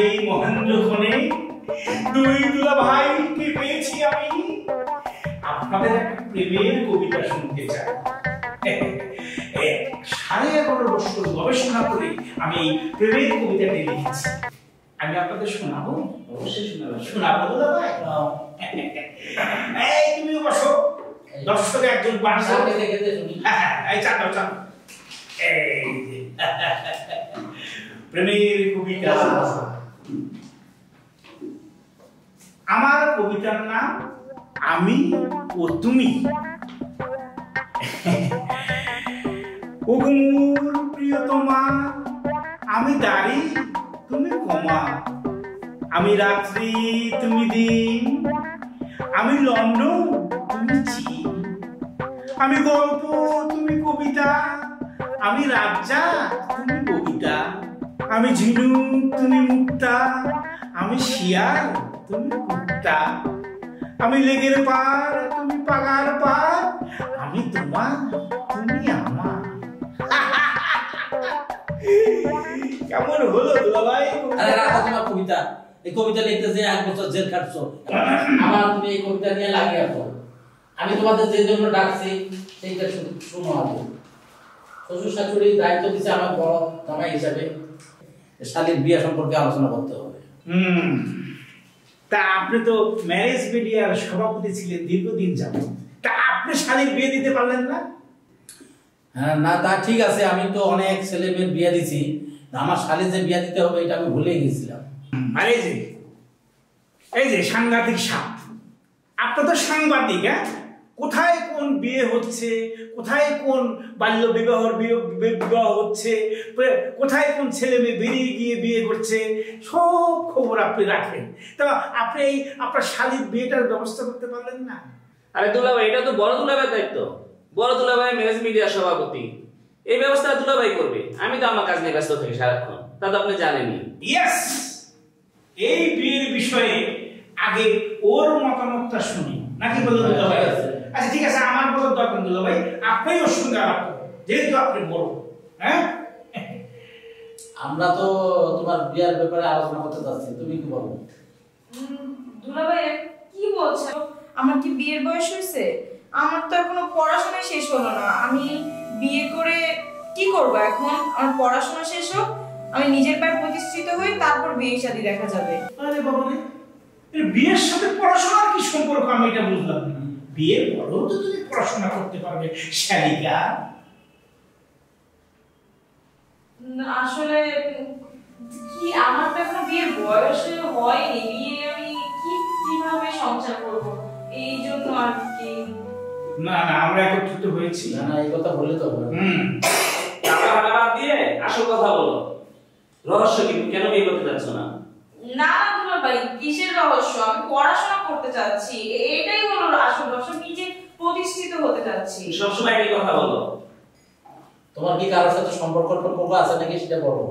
এই মহেন্দ্রক্ষণে দুই দুলা ভাইকে পেয়েছি আমি। আপনাদের একটা প্রেমের কবিতা শুনতে চাই। 11.5 বছর গবেষণা করে আমি এই প্রেমের কবিতাটি লিখেছি। আমি আপনাদের শোনাবো। অবশ্যই শোনাবো দুলা ভাই। এই তুমি বসো, দর্শক একজন বাসা এই চাঁদ চাঁদ এই প্রেমের কবিতা। আমার কবিতার নাম আমি ও তুমি। ওগমুর প্রিয়তমা, আমি দাড়ি তুমি কমা, আমি রাত্রি তুমি দিন, আমি লন্ডন তুমি চীন, আমি গল্প তুমি কবিতা, আমি রাজা তুমি কবিতা, আমি ঝিনুক তুমি মুক্তা, আমি শিয়াল তুমি কুত্তা, আমি লেগের পার তুমি পাগার পার, আমি তোমার তুমি আমার। কেমন হলো দুলাভাই? আরে রাখো তোমার কবিতা। এই কবিতা লিখতে যে 1 বছর জেল কাটছো, আমার তুমি এই কবিতা নিয়ে লাগিয়ে আসো। আমি তোমাদের যে জন্য ডাকছি সেইটা শুনো। আগে শ্বশুর শাশুড়ি দায়িত্ব দিচ্ছে আমার বড় জামাই হিসাবে, শালীর বিয়ে সম্পর্কে আলোচনা করতে হবে। তা আপনি তো ম্যারেজ মিডিয়ার সভাপতি ছিলেন দীর্ঘদিন যাবত, তা আপনি শালীর বিয়ে দিতে পারলেন না? হ্যাঁ না, তা ঠিক আছে, আমি তো অনেক ছেলে মেয়ের বিয়ে দিছি, আমার শালীর যে বিয়ে দিতে হবে এটা আমি ভুলেই গেছিলাম। আর এই যে সাংঘাতিক সাপ, আপনি তো সাংবাদিক। হ্যাঁ, কোথায় কোন বিয়ে হচ্ছে, কোথায় কোন বাল্য বিবাহ হচ্ছে, কোথায় কোন ছেলে মেয়ে বেরিয়ে গিয়ে বিয়ে করছে, সব খবর আপনি রাখেন। তা আপনি আপনার শালীর বিয়েটার ব্যবস্থা করতে পারলেন না? আরে দুলাভাই, এটা তো বড় দুলাভাইয়ের দায়িত্ব। বড় দুলাভাই ম্যারেজ মিডিয়ার সভাপতি, এই ব্যবস্থা দুলাভাই করবে। আমি তো আমার কাজ নিয়ে ব্যস্ত থাকি সারাক্ষণ, তা তো আপনি জানেনই। ইয়েস, এই বিয়ের বিষয়ে আগে ওর মতামতটা শুনি, নাকি বলুন দুলাভাই? আচ্ছা ঠিক আছে, আমার বলার দরকার দুলাভাই, আপনি ওর সঙ্গে আলাপ করুন, যেহেতু আপনি বড়। হ্যাঁ, আমরা তো তোমার বিয়ের ব্যাপারে আলোচনা করতে যাচ্ছি, তুমি কি বলো? দুলাভাই কি বলছো? আমার কি বিয়ের বয়স হয়েছে? আমার তো এখনো পড়াশোনা শেষ হলো না। আমি বিয়ে করে কি করব এখন? আমার পড়াশোনা শেষ হোক, আমি নিজের পায়ে প্রতিষ্ঠিত হই, তারপর বিয়ে শাদী দেখা যাবে। আরে বাবা রে, বিয়ের সাথে পড়াশোনার কি সম্পর্ক? আমি এটা বুঝলাম না। বিয়ের পরেও তো তুমি পড়াশোনা করতে পারবে শালিকা। আসলে কি, আমার তো এখনো বিয়ের বয়স হয়নি। বিয়ে আমি কিভাবে সংসার করব, এই জন্য আর কি। না না, আমরা একত্রিত হয়েছি। না না, এই কথা বললে তো হবে না। টাকা বাদ দিয়ে আসল কথা বলো। রহস্য কি, কেন বিয়ে করতে যাচ্ছ না? না না দুলাভাই, কিসের রহস্য? আমি পড়াশোনা করতে চাচ্ছি, এটাই হলো আসল রহস্য। নিজে প্রতিষ্ঠিত হতে চাচ্ছি। সবসময় একই কথা বলো। তোমার কি কারোর সাথে সম্পর্ক আছে নাকি সেটা বলো।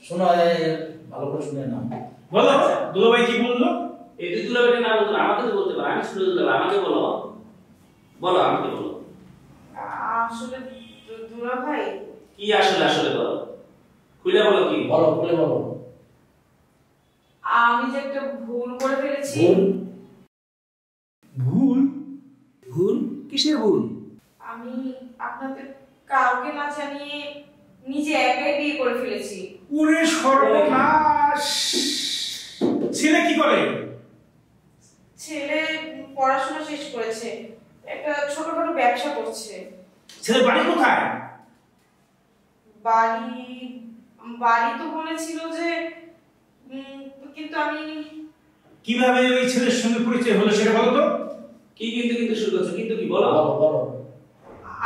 শোনো, ভালো করে শুনে নাও। বলো দুলাভাই কি বললো? এই দুলাভাইটা না বলতো আমাকে তো বলতে পারো। আমি ছোট দুলাভাই, আমাকে বলো। বলো, আমাকে বলো। আসলে দুলাভাই কি আসলে? আসলে বলো, খুলে বলো। কি বলো, খুলে বলো। আমি যে একটা ভুল করে ফেলেছি। ভুল? ভুল? কিসের ভুল? আমি আপনাদের কাউকে না জানিয়ে নিজে একাই বিয়ে করে ফেলেছি। ওরে সর্বনাশ! ছেলে কি করে? ছেলে পড়াশোনা শেষ করেছে, একটা ছোটখাটো ব্যবসা করছে। ছেলে বাড়ি কোথায়? বাড়ি তো বলেছিল যে, কিন্তু আমি কিভাবে ওই ছেলের সঙ্গে পরিচয় হলো সেটা বলো তো। কি কিন্তু শুরু করছো? কিন্তু কি বলো? বলো।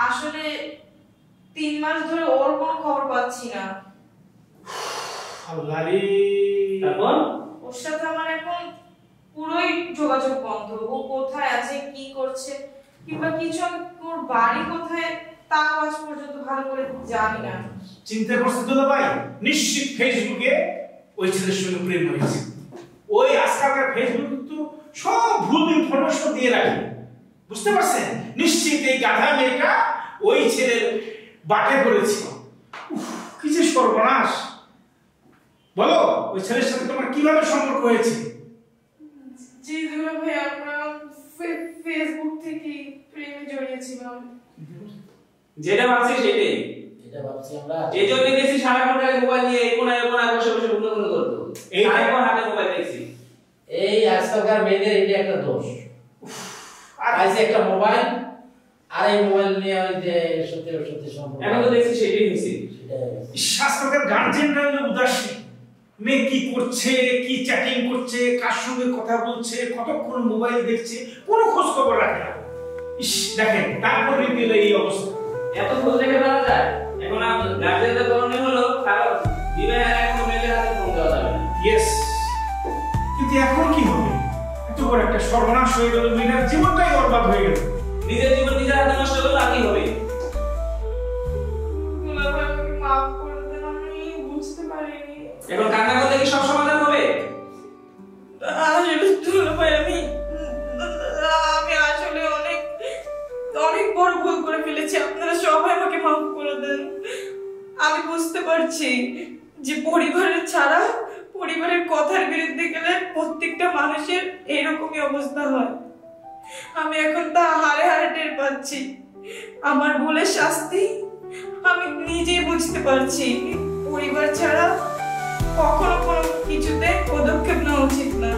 আসলে 3 মাস ধরে ওর কোনো খবর পাচ্ছি না। আল্লাহ রে! তারপর ওর সাথে আমার এখন পুরোই যোগাযোগ বন্ধ। ও কোথায় আছে, কি করছে, কিংবা কিছু, ওর বাড়ি কোথায় তাও আজ পর্যন্ত ভালো করে জানি না। চিন্তা করছো দুলাভাই? নিশ্চিত ফেসবুকে ওই ছেলের সঙ্গে প্রেম হয়েছে। ওই আজকালকার ফেসবুক তো সব ভুল ইনফরমেশন দিয়ে রাখে, বুঝতে পারছেন? নিশ্চিত এই গাধা মেয়েটা ওই ছেলের বাটে পড়েছে। কি যে সর্বনাশ! বলো, ওই ছেলের সাথে তোমার কিভাবে সম্পর্ক হয়েছে? জি দুলাভাই, আমরা ফেসবুক থেকে প্রেমে জড়িয়েছিলাম। যেটা ভাবছি সেটাই। এটা ভাবছি আমরা। এই জন্য দেখছি সারাক্ষণ খালি মোবাইল নিয়ে এই কোনায় বসে বসে গুনগুন করতো। সারাক্ষণ হাতে মোবাইল দেখছি। এই আজকালকার মেয়েদের এটা একটা দোষ। আইছে একটা মোবাইল, আর এই মোবাইল নিয়ে ওই যে সত্যি সম্পর্ক। এখন তো দেখছি সেটাই হইছে। আজকালকার গার্জেনরা হলো উদাসীন। মেয়ে কি করছে, কি চ্যাটিং করছে, কার সঙ্গে কথা বলছে, কতক্ষণ মোবাইল দেখছে, কোনো খোঁজ খবর রাখে না। দেখেন তারপর এই অবস্থা। এত খোঁজ রেখে পাওয়া যায়? এখন গার্জেনদের করণীয় হলো কারো বিবাহের আগে কোনো মেয়েদের হাতে ফোন দেওয়া যাবে না। ইয়েস, কিন্তু এখন কি হবে? এত বড় একটা সর্বনাশ হয়ে গেল, মেয়েটার জীবনটাই বরবাদ হয়ে গেল। নিজের জীবন নিজের হাতে নষ্ট করলে আর কি হবে? দুলাভাই আমাকে মাফ করে দেন, আমি বুঝতে পারিনি। এখন কান্না করলে কি সব সমাধান হবে? আসলে দুলাভাই আমি আসলে অনেক বড় ভুল করে ফেলেছি, আপনারা সবাই আমাকে মাফ করে দেন। আমি বুঝতে পারছি যে পরিবারের কথার বিরুদ্ধে গেলে প্রত্যেকটা মানুষের এরকমই অবস্থা হয়। আমি এখন তা হারে হারে টের পাচ্ছি। আমার ভুলের শাস্তি আমি নিজেই বুঝতে পারছি। পরিবার ছাড়া কখনো কোনো কিছুতে পদক্ষেপ নেওয়া উচিত না।